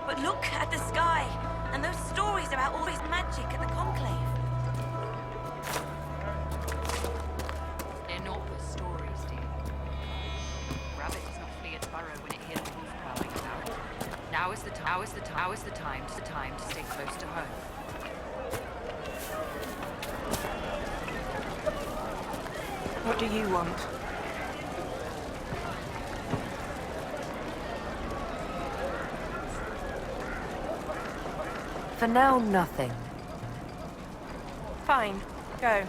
But look at the sky, and those stories about all this magic at the Conclave. They're not but stories, dear. Rabbit does not flee its burrow when it hears the wolf prowling about. Now is the time to stay close to home. What do you want? For now, nothing. Fine, go.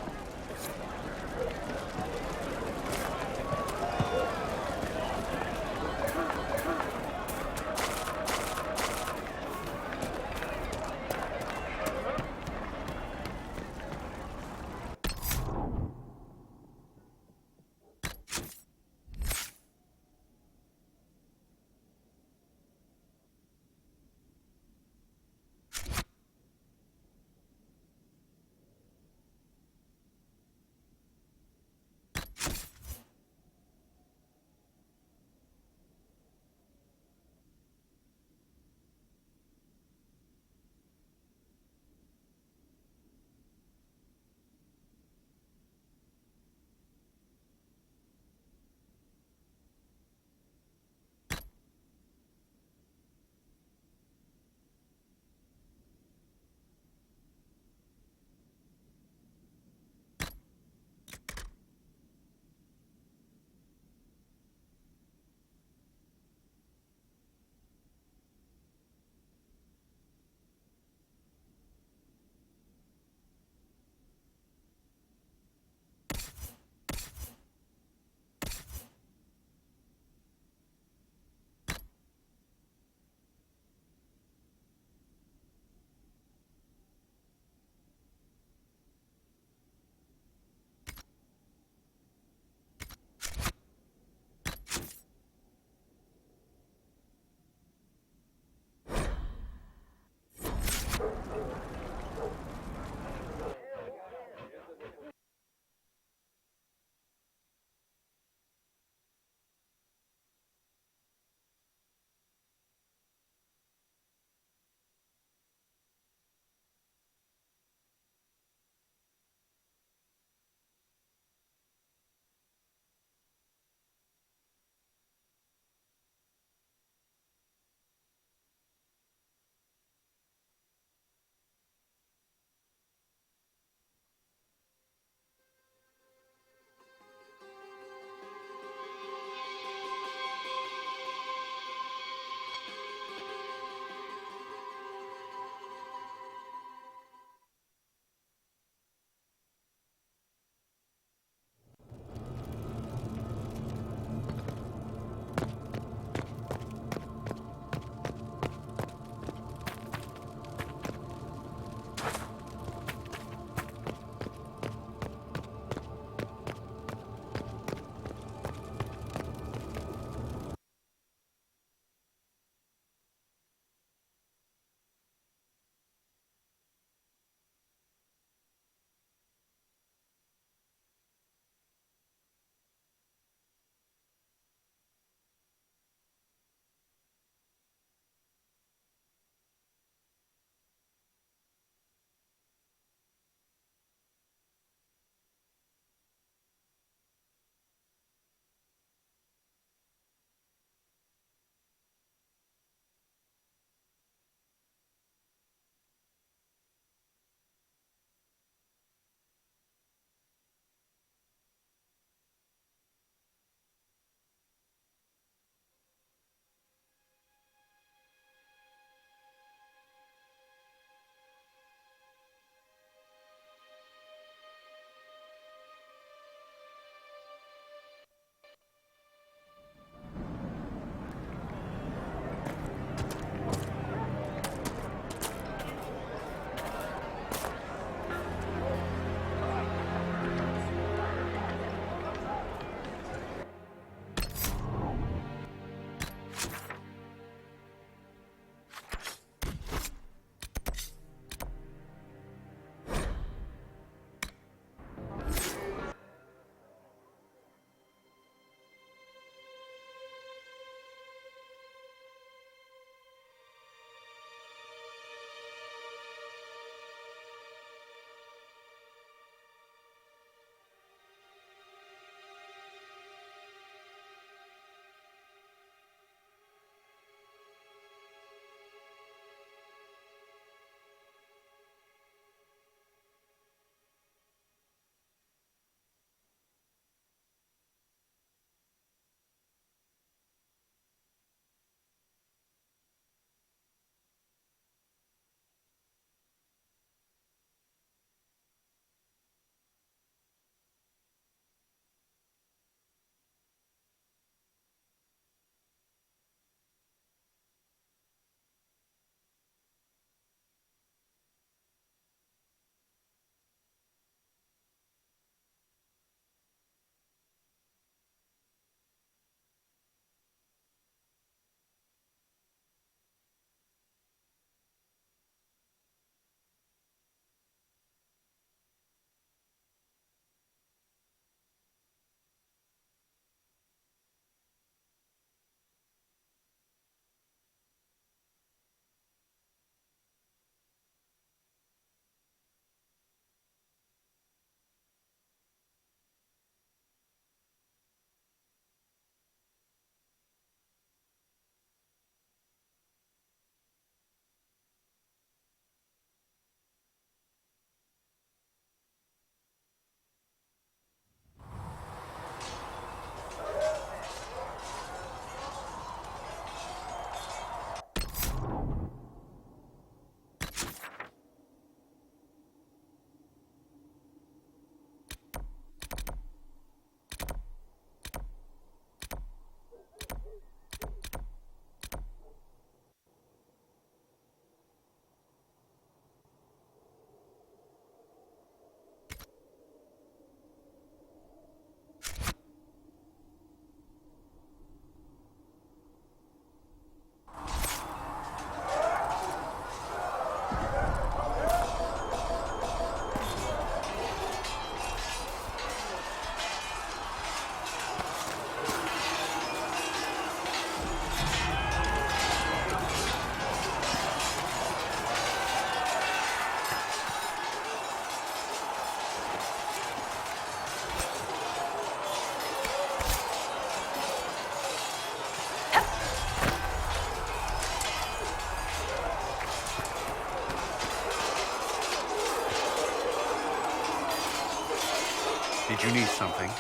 Did you need something?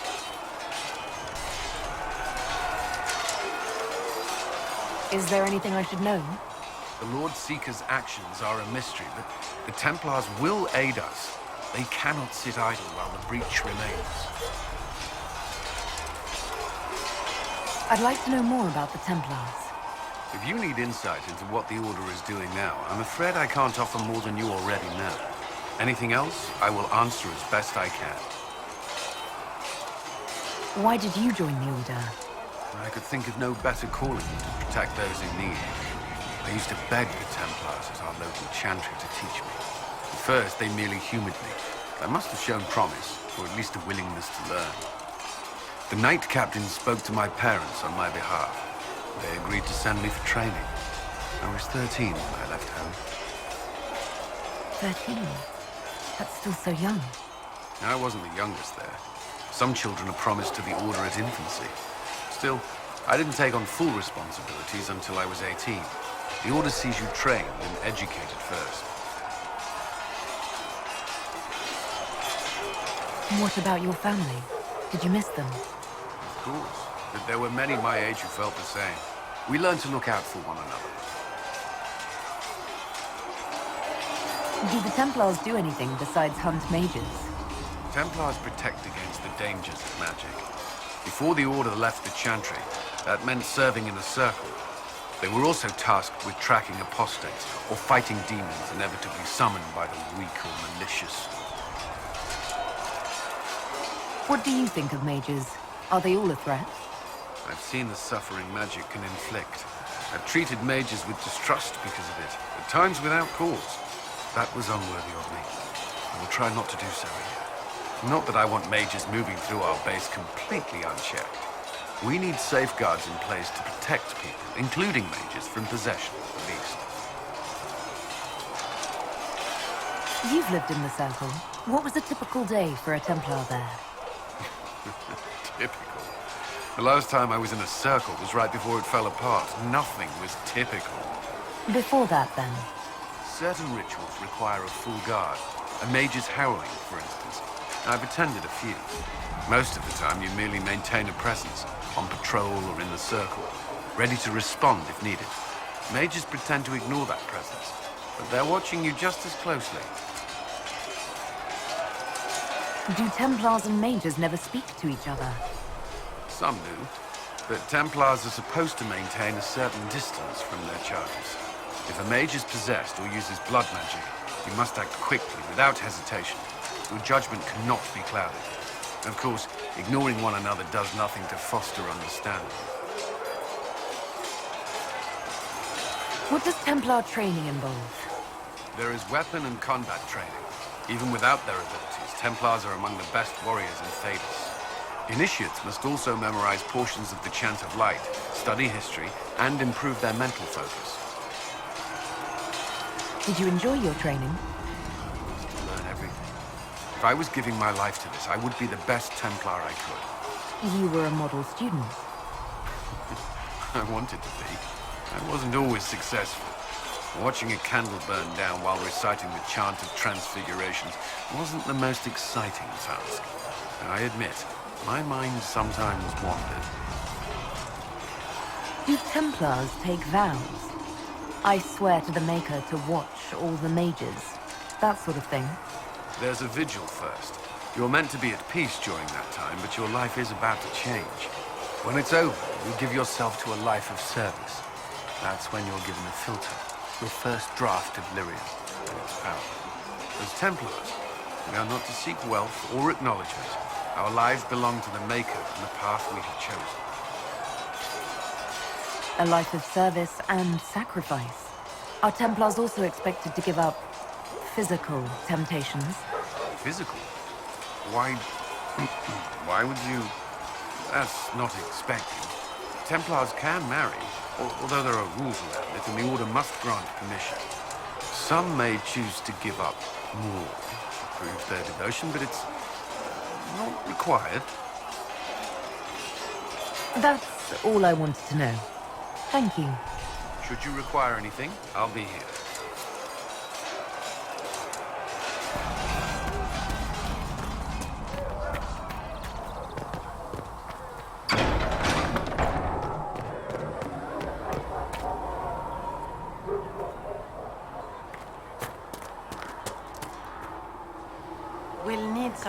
Is there anything I should know? The Lord Seeker's actions are a mystery, but the Templars will aid us. They cannot sit idle while the breach remains. I'd like to know more about the Templars. If you need insight into what the Order is doing now, I'm afraid I can't offer more than you already know. Anything else, I will answer as best I can. Why did you join the Order? I could think of no better calling than to protect those in need. I used to beg the Templars at our local chantry to teach me. At first, they merely humored me. I must have shown promise, or at least a willingness to learn. The Knight Captain spoke to my parents on my behalf. They agreed to send me for training. I was 13 when I left home. 13? That's still so young. I wasn't the youngest there. Some children are promised to the Order at infancy. Still, I didn't take on full responsibilities until I was 18. The Order sees you trained and educated first. What about your family? Did you miss them? Of course, but there were many my age who felt the same. We learned to look out for one another. Do the Templars do anything besides hunt mages? Templars protect against the dangers of magic. Before the Order left the Chantry, that meant serving in a circle. They were also tasked with tracking apostates, or fighting demons inevitably summoned by the weak or malicious. What do you think of mages? Are they all a threat? I've seen the suffering magic can inflict. I've treated mages with distrust because of it, at times without cause. That was unworthy of me. I will try not to do so again. Not that I want mages moving through our base completely unchecked. We need safeguards in place to protect people, including mages, from possession, at least. You've lived in the Circle. What was a typical day for a Templar there? Typical. The last time I was in a circle was right before it fell apart. Nothing was typical. Before that, then? Certain rituals require a full guard. A mage's howling, for instance. I've attended a few. Most of the time, you merely maintain a presence, on patrol or in the circle, ready to respond if needed. Mages pretend to ignore that presence, but they're watching you just as closely. Do Templars and mages never speak to each other? Some do, but Templars are supposed to maintain a certain distance from their charges. If a mage is possessed or uses blood magic, you must act quickly, without hesitation. Your judgment cannot be clouded. Of course, ignoring one another does nothing to foster understanding. What does Templar training involve? There is weapon and combat training. Even without their abilities, Templars are among the best warriors in Thedas. Initiates must also memorize portions of the Chant of Light, study history, and improve their mental focus. Did you enjoy your training? Learn everything. If I was giving my life to this, I would be the best Templar I could. You were a model student. I wanted to be. I wasn't always successful. Watching a candle burn down while reciting the Chant of Transfiguration wasn't the most exciting task. I admit, my mind sometimes wandered. Do Templars take vows? I swear to the Maker to watch all the mages. That sort of thing. There's a vigil first. You're meant to be at peace during that time, but your life is about to change. When it's over, you give yourself to a life of service. That's when you're given a filter. Your first draft of Lyrium and its power. As Templars, we are not to seek wealth or acknowledgement. Our lives belong to the Maker and the path we have chosen. A life of service and sacrifice. Are Templars also expected to give up physical temptations? Physical? Why... why would you... That's not expected. Templars can marry, although there are rules around it, and the Order must grant permission. Some may choose to give up more to prove their devotion, but it's not required. That's all I wanted to know. Thank you. Should you require anything, I'll be here.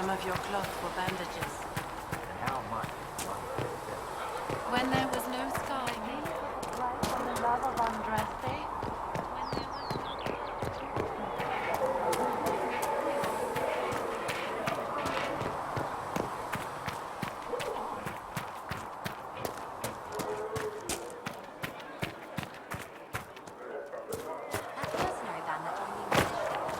some of your cloth for bandages. And how much? When there was no sky, maybe for the price of the love of Andraste. When there was no... That mercenary band that joined the Inquisition.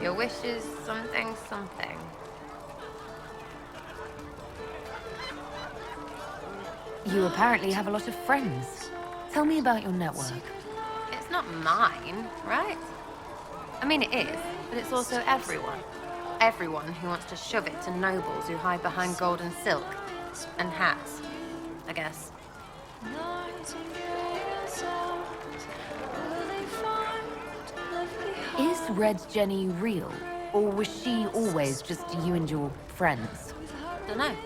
Your wish is something, something. You apparently have a lot of friends. Tell me about your network. It's not mine, right? I mean, it is, but it's also everyone. Everyone who wants to shove it to nobles who hide behind gold and silk. And hats, I guess. Is Red Jenny real? Or was she always just you and your friends? Dunno.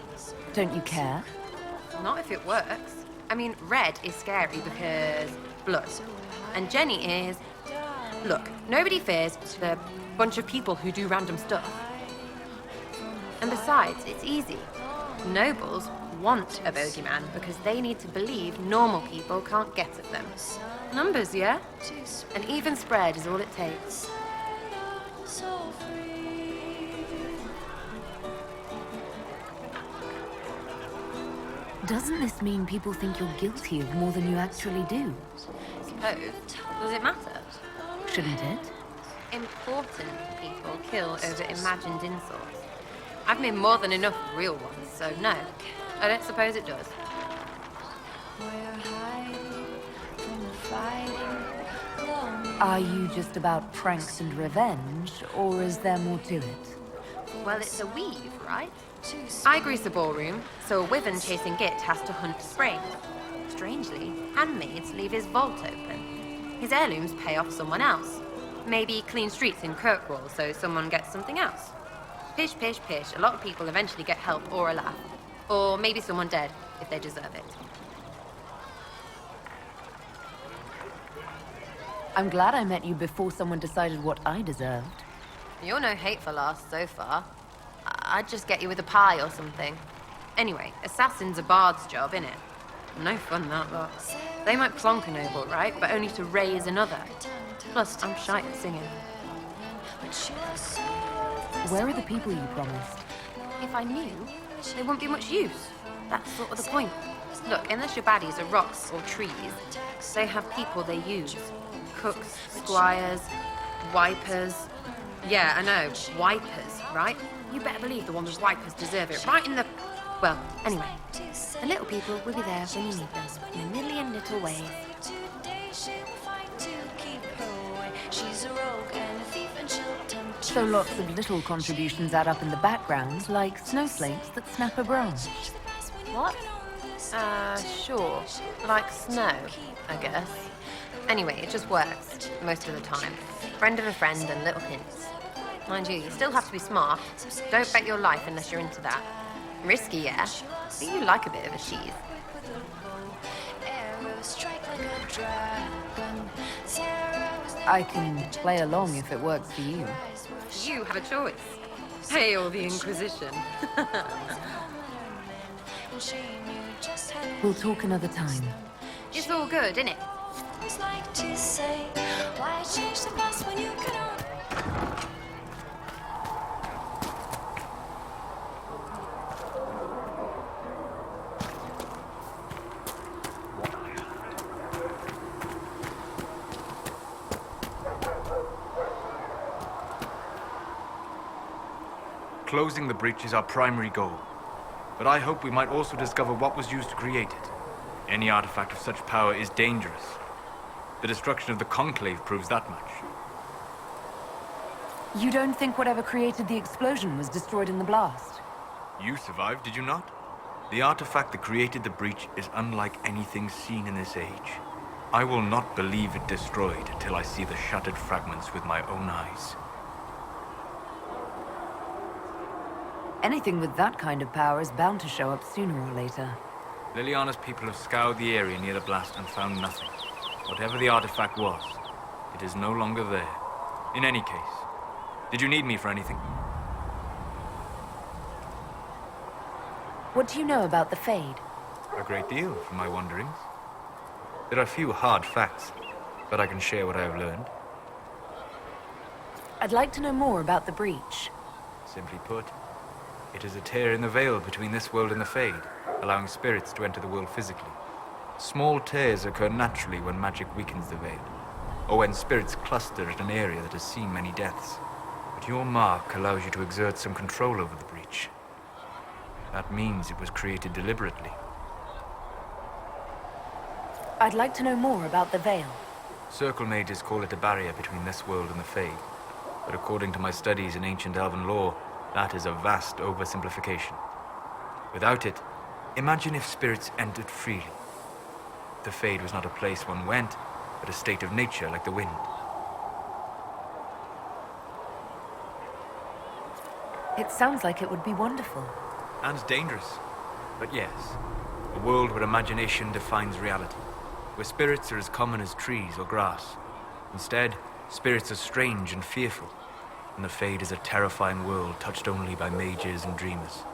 Don't you care? Not if it works. I mean, Red is scary because blood. And Jenny is... Look, nobody fears the bunch of people who do random stuff. And besides, it's easy. Nobles want a bogeyman because they need to believe normal people can't get at them. Numbers, yeah? An even spread is all it takes. Doesn't this mean people think you're guilty of more than you actually do? Suppose. Does it matter? Shouldn't it? Important people kill over imagined insults. I've made more than enough real ones, so no. I don't suppose it does. Are you just about pranks and revenge, or is there more to it? Well, it's a weave, right? I grease a ballroom, so a wyvern chasing Git has to hunt spring. Strangely, handmaids leave his vault open. His heirlooms pay off someone else. Maybe clean streets in Kirkwall so someone gets something else. Pish, pish, pish. A lot of people eventually get help or a laugh. Or maybe someone dead, if they deserve it. I'm glad I met you before someone decided what I deserved. You're no hateful ass so far. I'd just get you with a pie or something. Anyway, assassin's a bard's job, innit? No fun, that lot. They might plonk a noble, right? But only to raise another. Plus, I'm shy at singing. Where are the people you promised? If I knew, they wouldn't be much use. That's sort of the point. Look, unless your baddies are rocks or trees, they have people they use. Cooks, squires, wipers. Yeah, I know, wipers, right? You better believe the ones with wipers deserve it, right in the... Well, anyway, the little people will be there when you need them, in a million little ways. So lots of little contributions add up in the background, like snowflakes that snap a branch. What? Sure. Like snow, I guess. Anyway, it just works, most of the time. Friend of a friend and little hints. Mind you still have to be smart. Don't bet your life unless you're into that. Risky, yeah? But you like a bit of a sheath. I can play along if it works for you. You have a choice. Hail the Inquisition. We'll talk another time. It's all good, innit? Like to say, why change the past when you can... Closing the breach is our primary goal. but I hope we might also discover what was used to create it. Any artifact of such power is dangerous. The destruction of the Conclave proves that much. You don't think whatever created the explosion was destroyed in the blast? You survived, did you not? The artifact that created the breach is unlike anything seen in this age. I will not believe it destroyed until I see the shattered fragments with my own eyes. Anything with that kind of power is bound to show up sooner or later. Liliana's people have scoured the area near the blast and found nothing. Whatever the artifact was, it is no longer there. In any case, did you need me for anything? What do you know about the Fade? A great deal, from my wanderings. There are few hard facts, but I can share what I have learned. I'd like to know more about the breach. Simply put, it is a tear in the veil between this world and the Fade, allowing spirits to enter the world physically. Small tears occur naturally when magic weakens the veil, or when spirits cluster at an area that has seen many deaths. But your mark allows you to exert some control over the breach. That means it was created deliberately. I'd like to know more about the veil. Circle mages call it a barrier between this world and the Fade, but according to my studies in ancient elven lore, that is a vast oversimplification. Without it, imagine if spirits entered freely. The Fade was not a place one went, but a state of nature like the wind. It sounds like it would be wonderful. And dangerous. But yes, a world where imagination defines reality, where spirits are as common as trees or grass. Instead, spirits are strange and fearful, and the Fade is a terrifying world touched only by mages and dreamers.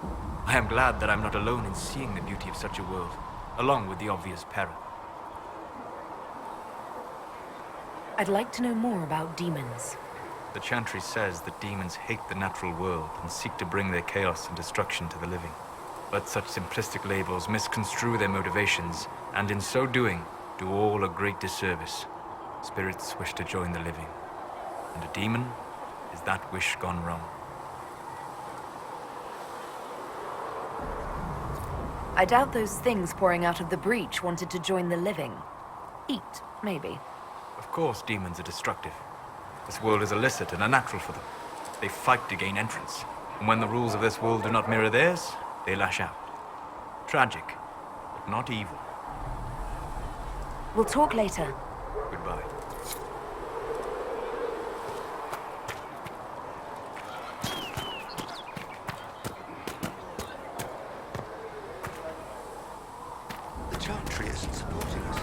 I am glad that I'm not alone in seeing the beauty of such a world, along with the obvious peril. I'd like to know more about demons. The Chantry says that demons hate the natural world and seek to bring their chaos and destruction to the living. But such simplistic labels misconstrue their motivations, and in so doing, do all a great disservice. Spirits wish to join the living, and a demon is that wish gone wrong. I doubt those things pouring out of the breach wanted to join the living. Eat, maybe. Of course demons are destructive. This world is illicit and unnatural for them. They fight to gain entrance, and when the rules of this world do not mirror theirs, they lash out. Tragic, but not evil. We'll talk later. Goodbye. The Chantry isn't supporting us.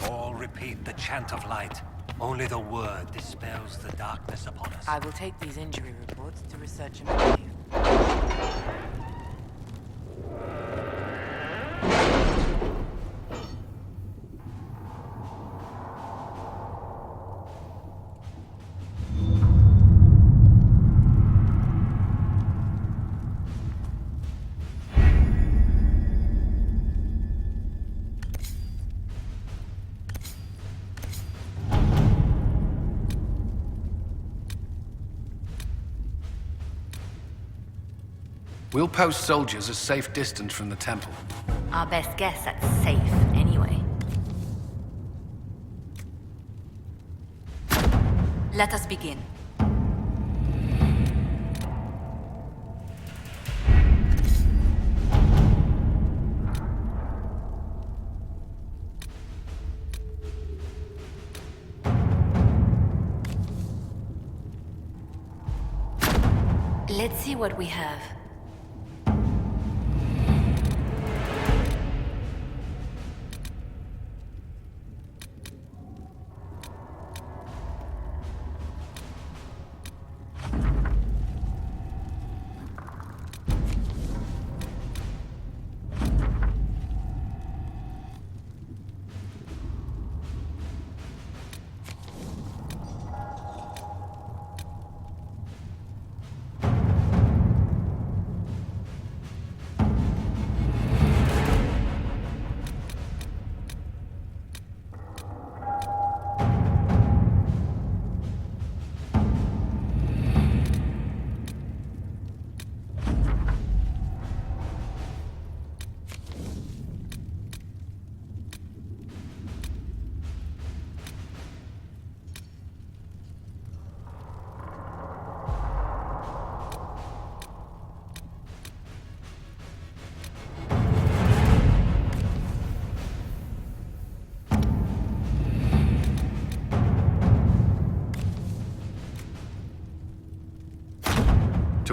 All repeat the chant of light. Only the word dispels the darkness upon us. I will take these injury reports to research and review. We'll post soldiers a safe distance from the temple. Our best guess at safe, anyway. Let us begin. Let's see what we have.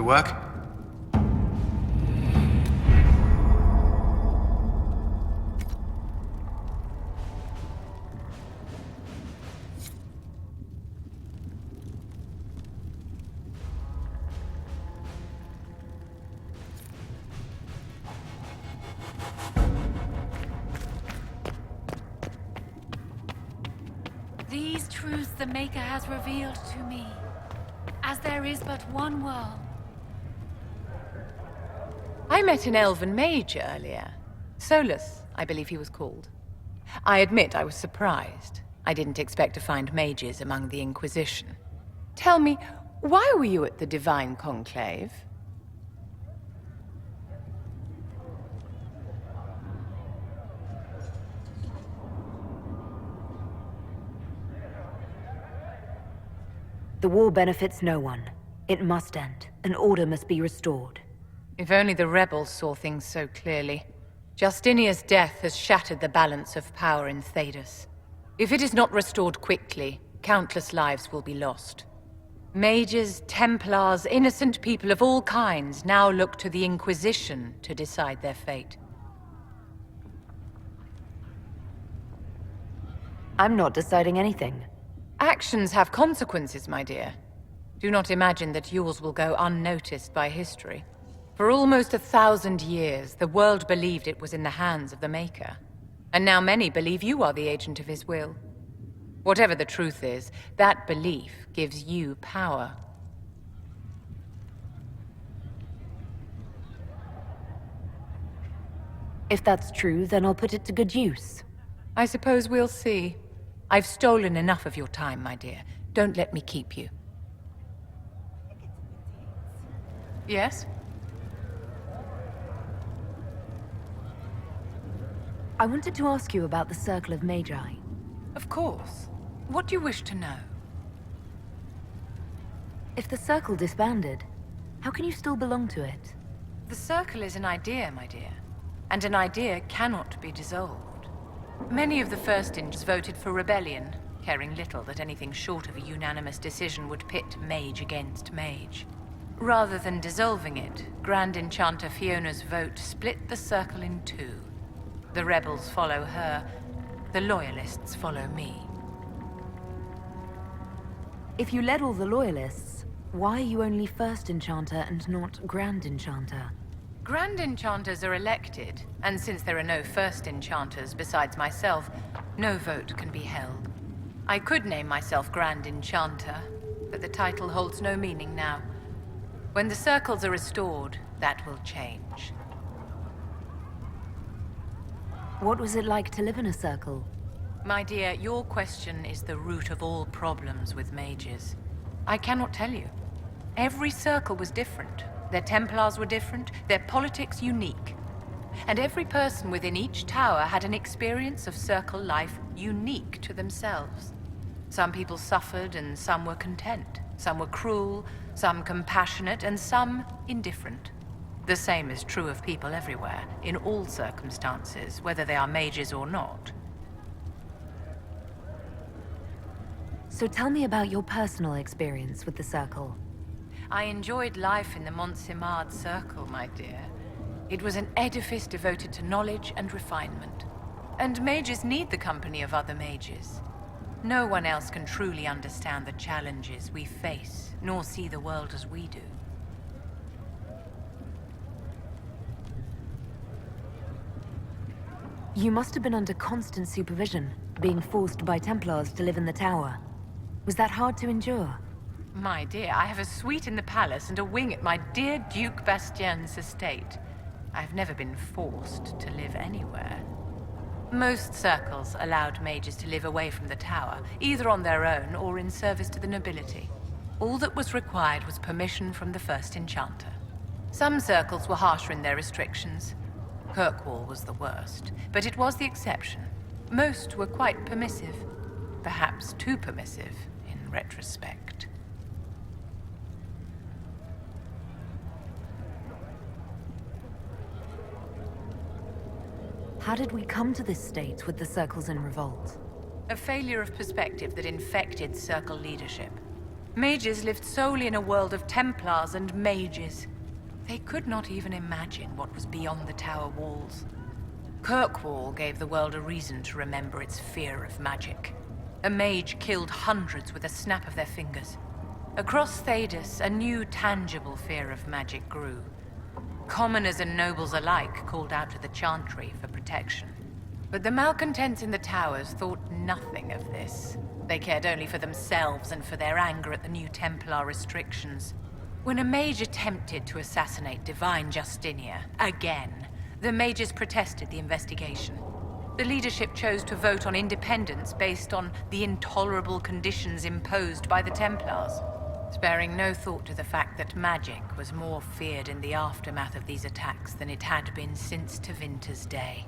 work? These truths the Maker has revealed to me, as there is but one world. I met an elven mage earlier. Solus, I believe he was called. I admit I was surprised. I didn't expect to find mages among the Inquisition. Tell me, why were you at the Divine Conclave? The war benefits no one. It must end, and order must be restored. If only the rebels saw things so clearly. Justinia's death has shattered the balance of power in Thedas. If it is not restored quickly, countless lives will be lost. Mages, Templars, innocent people of all kinds now look to the Inquisition to decide their fate. I'm not deciding anything. Actions have consequences, my dear. Do not imagine that yours will go unnoticed by history. For almost 1,000 years, the world believed it was in the hands of the Maker. And now many believe you are the agent of his will. Whatever the truth is, that belief gives you power. If that's true, then I'll put it to good use. I suppose we'll see. I've stolen enough of your time, my dear. Don't let me keep you. Yes? I wanted to ask you about the Circle of Magi. Of course. What do you wish to know? If the Circle disbanded, how can you still belong to it? The Circle is an idea, my dear. And an idea cannot be dissolved. Many of the First Inches voted for rebellion, caring little that anything short of a unanimous decision would pit mage against mage. Rather than dissolving it, Grand Enchanter Fiona's vote split the Circle in two. The rebels follow her, the loyalists follow me. If you led all the loyalists, why are you only First Enchanter and not Grand Enchanter? Grand Enchanters are elected, and since there are no First Enchanters besides myself, no vote can be held. I could name myself Grand Enchanter, but the title holds no meaning now. When the circles are restored, that will change. What was it like to live in a circle? My dear, your question is the root of all problems with mages. I cannot tell you. Every circle was different. Their Templars were different, their politics unique. And every person within each tower had an experience of circle life unique to themselves. Some people suffered and some were content. Some were cruel, some compassionate, and some indifferent. The same is true of people everywhere, in all circumstances, whether they are mages or not. So tell me about your personal experience with the Circle. I enjoyed life in the Montsimard Circle, my dear. It was an edifice devoted to knowledge and refinement. And mages need the company of other mages. No one else can truly understand the challenges we face, nor see the world as we do. You must have been under constant supervision, being forced by Templars to live in the tower. Was that hard to endure? My dear, I have a suite in the palace and a wing at my dear Duke Bastien's estate. I've never been forced to live anywhere. Most circles allowed mages to live away from the tower, either on their own or in service to the nobility. All that was required was permission from the First Enchanter. Some circles were harsher in their restrictions. Kirkwall was the worst, but it was the exception. Most were quite permissive, perhaps too permissive in retrospect. How did we come to this state with the circles in revolt? A failure of perspective that infected Circle leadership. Mages lived solely in a world of Templars and mages. They could not even imagine what was beyond the tower walls. Kirkwall gave the world a reason to remember its fear of magic. A mage killed hundreds with a snap of their fingers. Across Thedas, a new tangible fear of magic grew. Commoners and nobles alike called out to the Chantry for protection. But the malcontents in the towers thought nothing of this. They cared only for themselves and for their anger at the new Templar restrictions. When a mage attempted to assassinate Divine Justinia, again, the mages protested the investigation. The leadership chose to vote on independence based on the intolerable conditions imposed by the Templars, sparing no thought to the fact that magic was more feared in the aftermath of these attacks than it had been since Tevinter's day.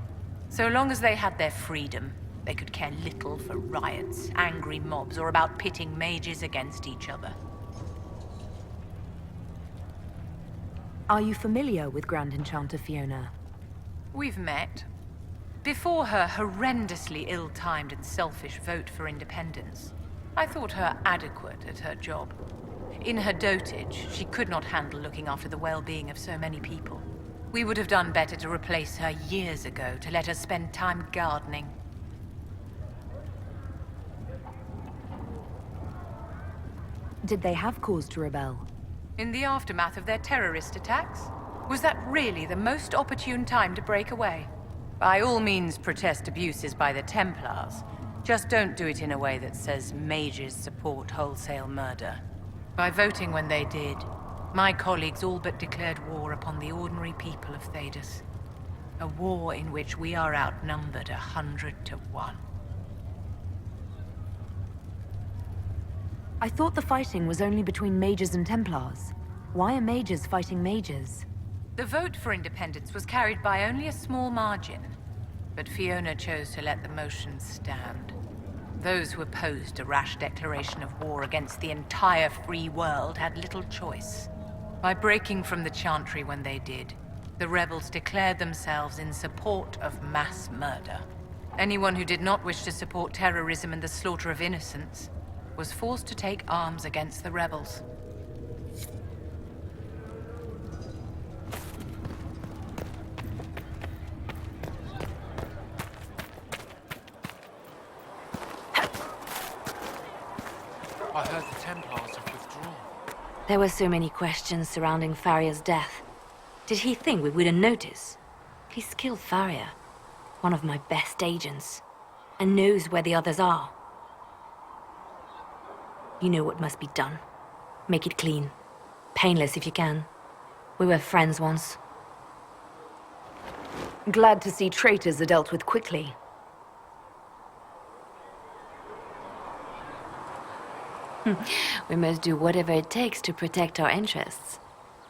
So long as they had their freedom, they could care little for riots, angry mobs, or about pitting mages against each other. Are you familiar with Grand Enchanter Fiona? We've met. Before her horrendously ill-timed and selfish vote for independence, I thought her adequate at her job. In her dotage, she could not handle looking after the well-being of so many people. We would have done better to replace her years ago, to let her spend time gardening. Did they have cause to rebel? In the aftermath of their terrorist attacks? Was that really the most opportune time to break away? By all means, protest abuses by the Templars. Just don't do it in a way that says mages support wholesale murder. By voting when they did, my colleagues all but declared war upon the ordinary people of Thedas. A war in which we are outnumbered 100 to 1. I thought the fighting was only between mages and Templars. Why are mages fighting mages? The vote for independence was carried by only a small margin, but Fiona chose to let the motion stand. Those who opposed a rash declaration of war against the entire free world had little choice. By breaking from the Chantry when they did, the rebels declared themselves in support of mass murder. Anyone who did not wish to support terrorism and the slaughter of innocents was forced to take arms against the rebels. I heard the Templars have withdrawn. There were so many questions surrounding Faria's death. Did he think we wouldn't notice? He's killed Faria, one of my best agents, and knows where the others are. You know what must be done. Make it clean. Painless if you can. We were friends once. Glad to see traitors are dealt with quickly. We must do whatever it takes to protect our interests.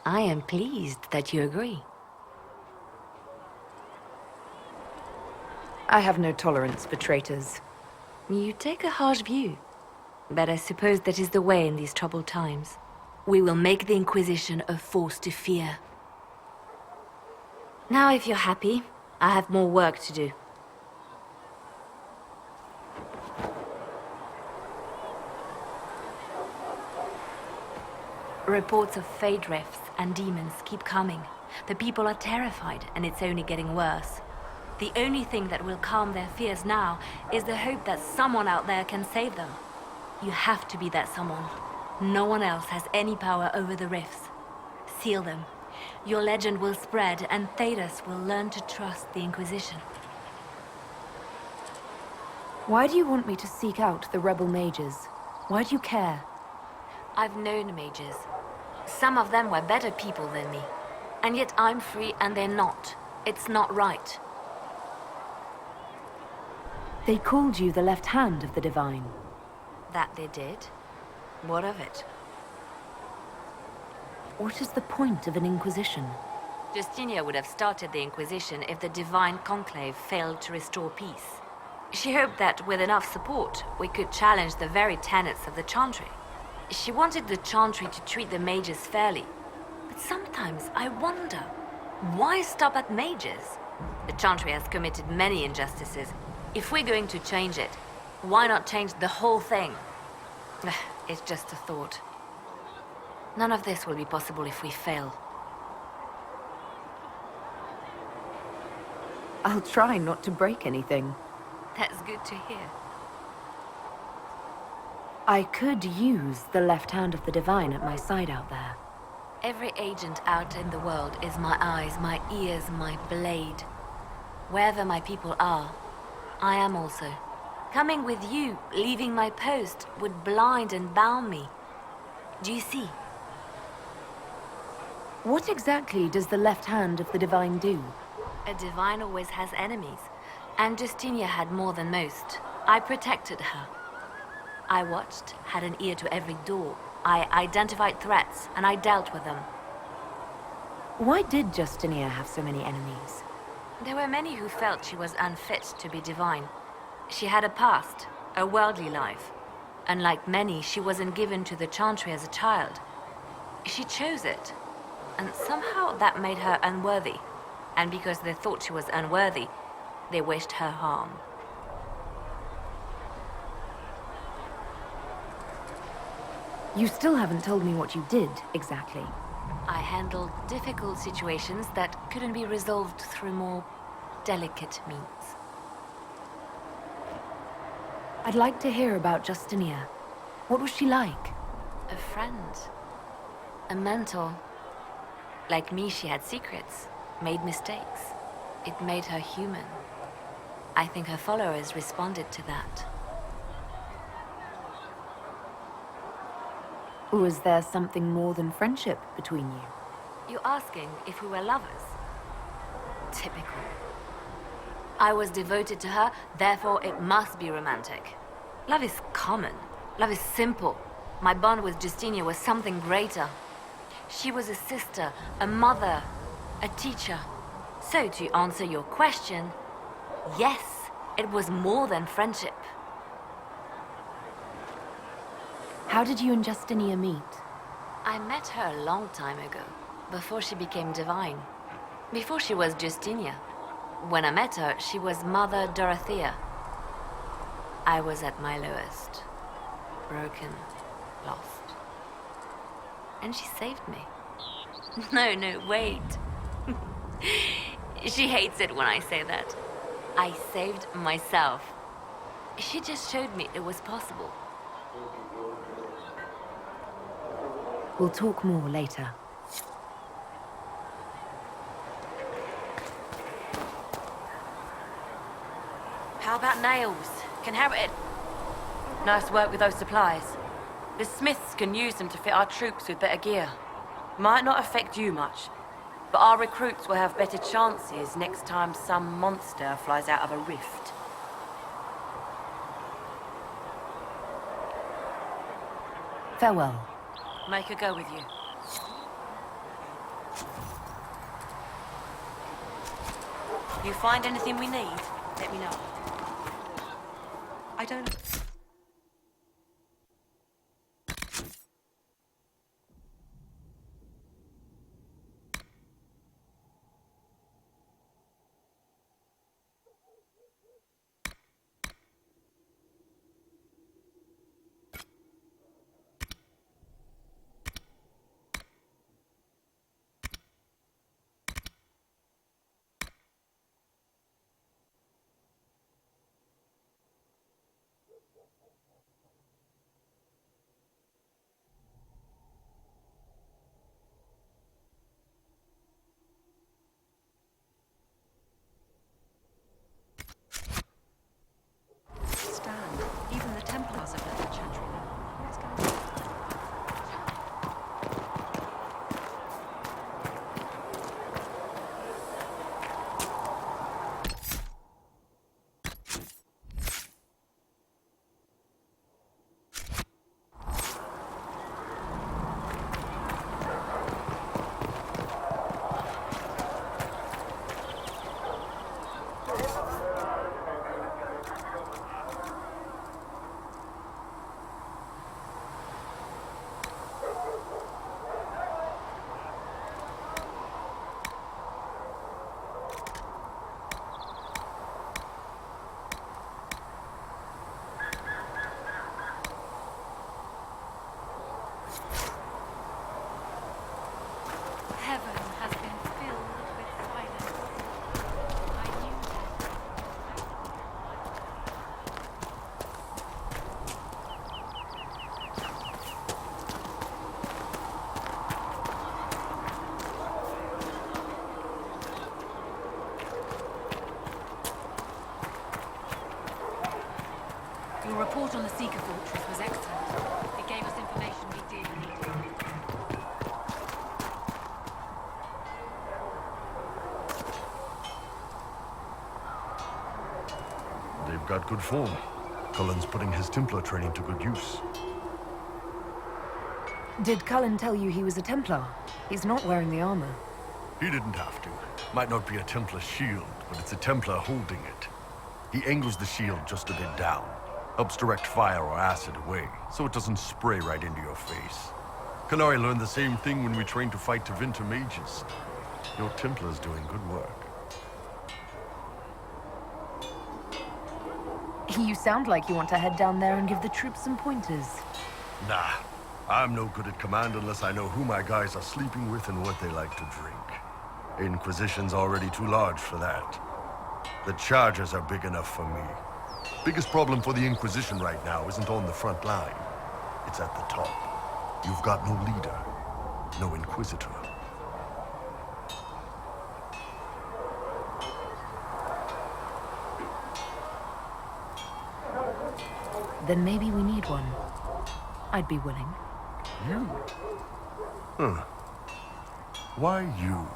I am pleased that you agree. I have no tolerance for traitors. You take a harsh view. But I suppose that is the way in these troubled times. We will make the Inquisition a force to fear. Now, if you're happy, I have more work to do. Reports of fade rifts and demons keep coming. The people are terrified, and it's only getting worse. The only thing that will calm their fears now is the hope that someone out there can save them. You have to be that someone. No one else has any power over the rifts. Seal them. Your legend will spread, and Thedas will learn to trust the Inquisition. Why do you want me to seek out the rebel mages? Why do you care? I've known mages. Some of them were better people than me. And yet I'm free and they're not. It's not right. They called you the left hand of the Divine. That they did? What of it? What is the point of an Inquisition? Justinia would have started the Inquisition if the Divine Conclave failed to restore peace. She hoped that with enough support, we could challenge the very tenets of the Chantry. She wanted the Chantry to treat the mages fairly. But sometimes I wonder, why stop at mages? The Chantry has committed many injustices. If we're going to change it, why not change the whole thing? It's just a thought. None of this will be possible if we fail. I'll try not to break anything. That's good to hear. I could use the left hand of the Divine at my side out there. Every agent out in the world is my eyes, my ears, my blade. Wherever my people are, I am also. Coming with you, leaving my post, would blind and bound me. Do you see? What exactly does the left hand of the Divine do? A divine always has enemies, and Justinia had more than most. I protected her. I watched, had an ear to every door. I identified threats, and I dealt with them. Why did Justinia have so many enemies? There were many who felt she was unfit to be divine. She had a past, a worldly life. Unlike many, she wasn't given to the chantry as a child. She chose it, and somehow that made her unworthy. And because they thought she was unworthy, they wished her harm. You still haven't told me what you did, exactly. I handled difficult situations that couldn't be resolved through more delicate means. I'd like to hear about Justinia. What was she like? A friend. A mentor. Like me, she had secrets, made mistakes. It made her human. I think her followers responded to that. Was there something more than friendship between you? You're asking if we were lovers? Typical. I was devoted to her, therefore it must be romantic. Love is common. Love is simple. My bond with Justinia was something greater. She was a sister, a mother, a teacher. So to answer your question, yes, it was more than friendship. How did you and Justinia meet? I met her a long time ago, before she became divine. Before she was Justinia. When I met her, she was Mother Dorothea. I was at my lowest. Broken, lost. And she saved me. No, wait. She hates it when I say that. I saved myself. She just showed me it was possible. We'll talk more later. How about nails? Can Harriet... Nice work with those supplies. The smiths can use them to fit our troops with better gear. Might not affect you much, but our recruits will have better chances next time some monster flies out of a rift. Farewell. Make her go with you. You find anything we need, let me know. I don't... Even the Templars have left the chantry now. What's going on? Your report on the Seeker Fortress was excellent. It gave us information we did need. They've got good form. Cullen's putting his Templar training to good use. Did Cullen tell you he was a Templar? He's not wearing the armor. He didn't have to. Might not be a Templar shield, but it's a Templar holding it. He angles the shield just a bit down. Helps direct fire or acid away, so it doesn't spray right into your face. Canary learned the same thing when we trained to fight Tevinter mages. Your Templar's doing good work. You sound like you want to head down there and give the troops some pointers. Nah, I'm no good at command unless I know who my guys are sleeping with and what they like to drink. Inquisition's already too large for that. The Chargers are big enough for me. Biggest problem for the Inquisition right now isn't on the front line. It's at the top. You've got no leader, no Inquisitor. Then maybe we need one. I'd be willing. You? Huh. Why you?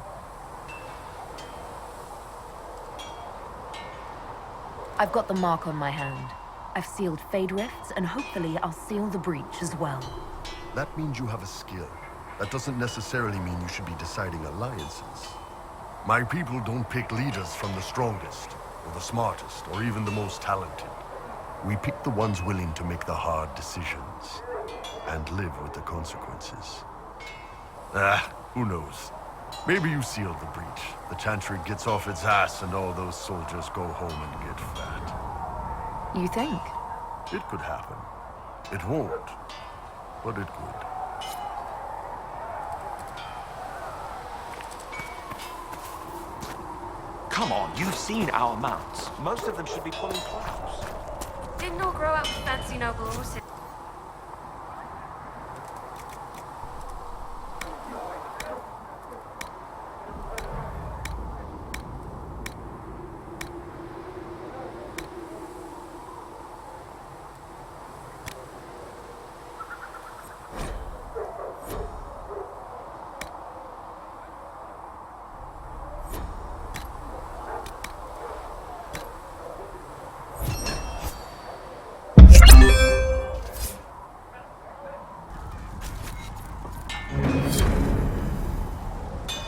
I've got the mark on my hand. I've sealed Fade Rifts, and hopefully I'll seal the breach as well. That means you have a skill. That doesn't necessarily mean you should be deciding alliances. My people don't pick leaders from the strongest, or the smartest, or even the most talented. We pick the ones willing to make the hard decisions, and live with the consequences. Who knows? Maybe you sealed the breach. The Chantry gets off its ass and all those soldiers go home and get fat. You think? It could happen. It won't, but it could. Come on, you've seen our mounts. Most of them should be pulling plows. Didn't all grow up with fancy noble horses.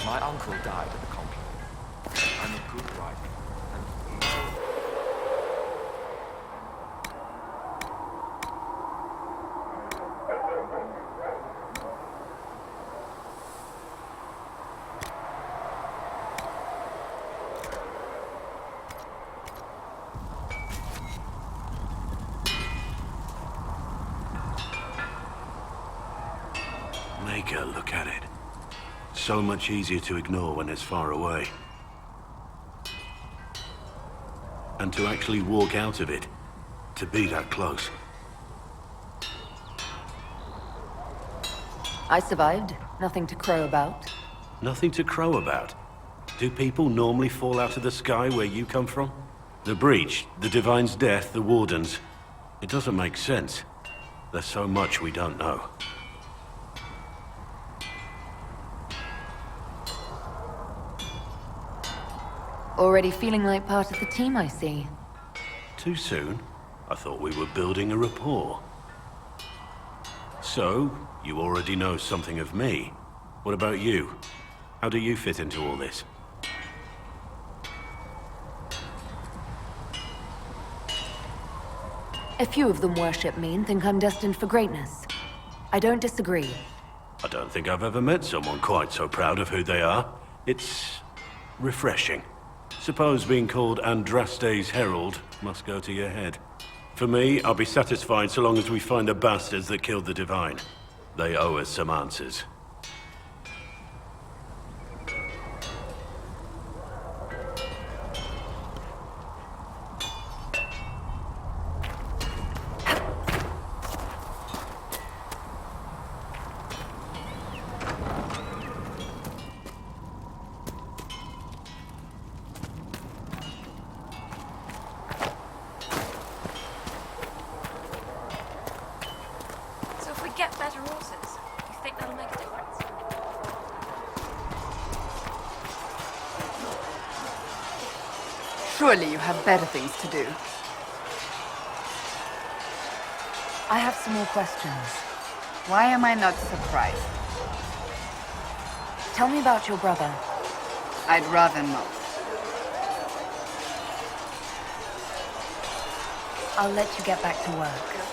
My uncle died at the conclave. I'm a good wife. Make her look at it. So much easier to ignore when it's far away. And to actually walk out of it, to be that close. I survived. Nothing to crow about. Nothing to crow about. Do people normally fall out of the sky where you come from? The breach, the Divine's death, the Wardens. It doesn't make sense. There's so much we don't know. Already feeling like part of the team, I see. Too soon? I thought we were building a rapport. So, you already know something of me. What about you? How do you fit into all this? A few of them worship me and think I'm destined for greatness. I don't disagree. I don't think I've ever met someone quite so proud of who they are. It's refreshing. Suppose being called Andraste's Herald must go to your head. For me, I'll be satisfied so long as we find the bastards that killed the Divine. They owe us some answers. better horses. You think that'll make a difference? Surely you have better things to do. I have some more questions. Why am I not surprised? Tell me about your brother. I'd rather not. I'll let you get back to work.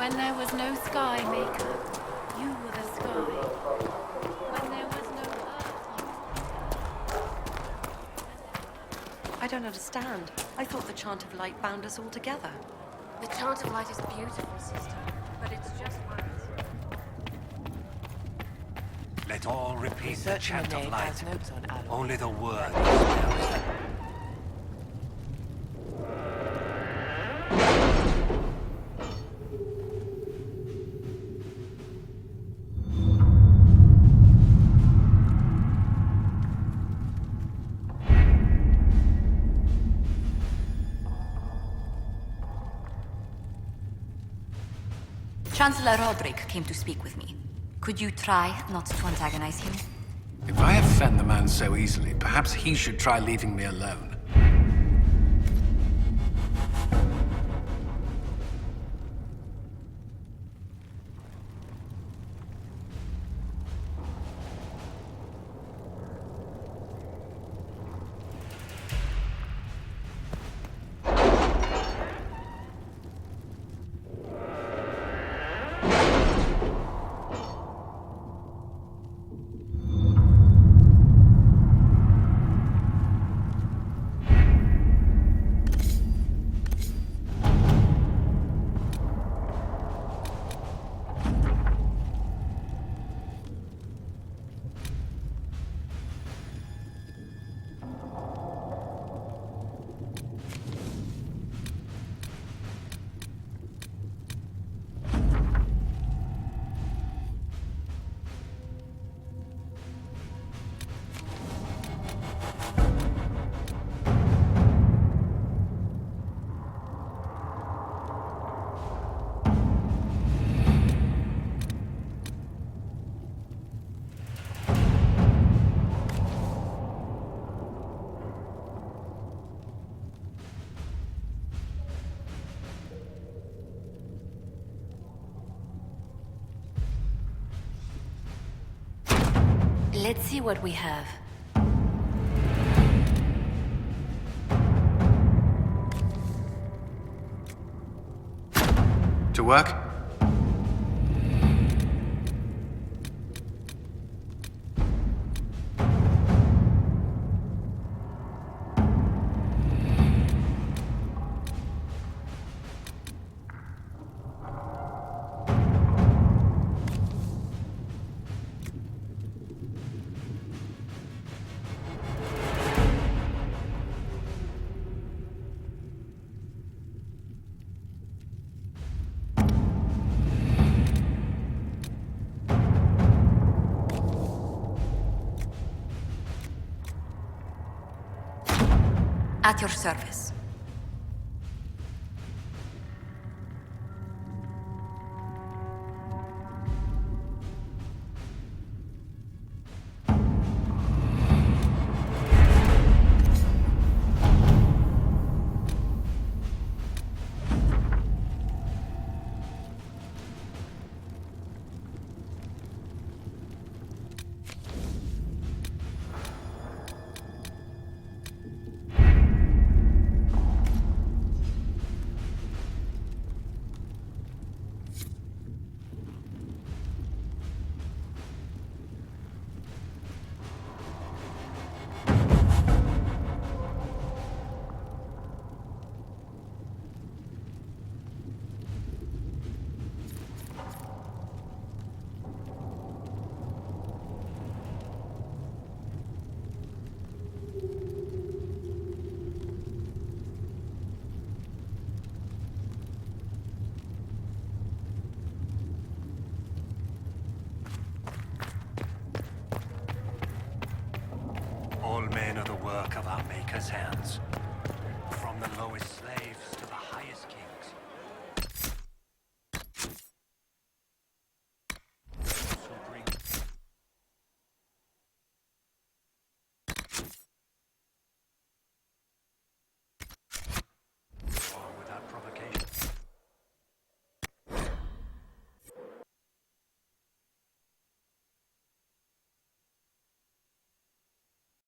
When there was no sky maker, you were the sky. When there was no earth, I don't understand. I thought the Chant of Light bound us all together. The Chant of Light is beautiful, sister. but it's just words. Let all repeat the Search in the chant of nave light. has notes on alloy. Only the word. Chancellor Roderick came to speak with me. Could you try not to antagonize him? If I offend the man so easily, perhaps he should try leaving me alone. Let's see what we have. To work? At your service. All men are the work of our Maker's hands.